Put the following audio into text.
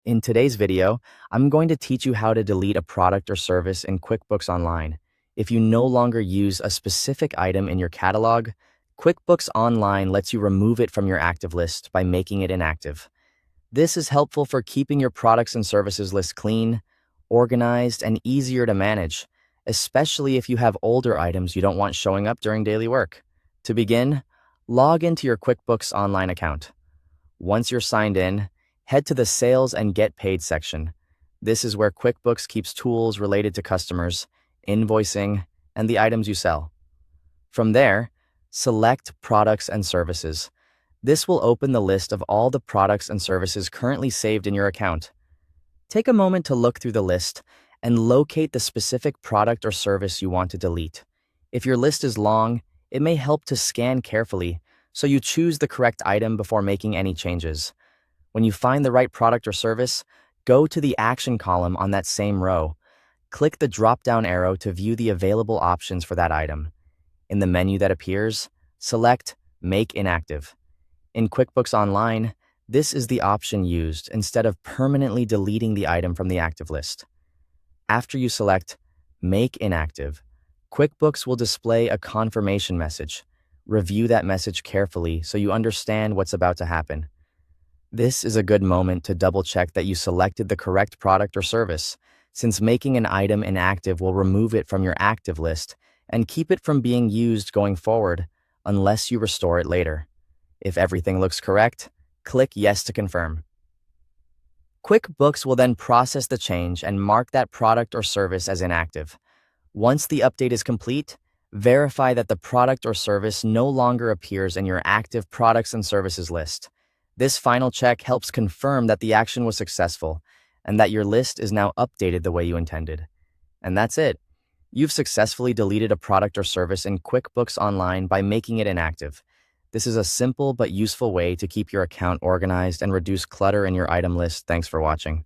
In today's video, I'm going to teach you how to delete a product or service in QuickBooks Online. If you no longer use a specific item in your catalog, QuickBooks Online lets you remove it from your active list by making it inactive. This is helpful for keeping your products and services list clean, organized, and easier to manage, especially if you have older items you don't want showing up during daily work. To begin, log into your QuickBooks Online account. Once you're signed in, head to the Sales and Get Paid section. This is where QuickBooks keeps tools related to customers, invoicing, and the items you sell. From there, select Products and Services. This will open the list of all the products and services currently saved in your account. Take a moment to look through the list and locate the specific product or service you want to delete. If your list is long, it may help to scan carefully so you choose the correct item before making any changes. When you find the right product or service, go to the Action column on that same row. Click the drop-down arrow to view the available options for that item. In the menu that appears, select Make Inactive. In QuickBooks Online, this is the option used instead of permanently deleting the item from the active list. After you select Make Inactive, QuickBooks will display a confirmation message. Review that message carefully so you understand what's about to happen. This is a good moment to double-check that you selected the correct product or service, since making an item inactive will remove it from your active list and keep it from being used going forward unless you restore it later. If everything looks correct, click Yes to confirm. QuickBooks will then process the change and mark that product or service as inactive. Once the update is complete, verify that the product or service no longer appears in your active products and services list. This final check helps confirm that the action was successful and that your list is now updated the way you intended. And that's it. You've successfully deleted a product or service in QuickBooks Online by making it inactive. This is a simple but useful way to keep your account organized and reduce clutter in your item list. Thanks for watching.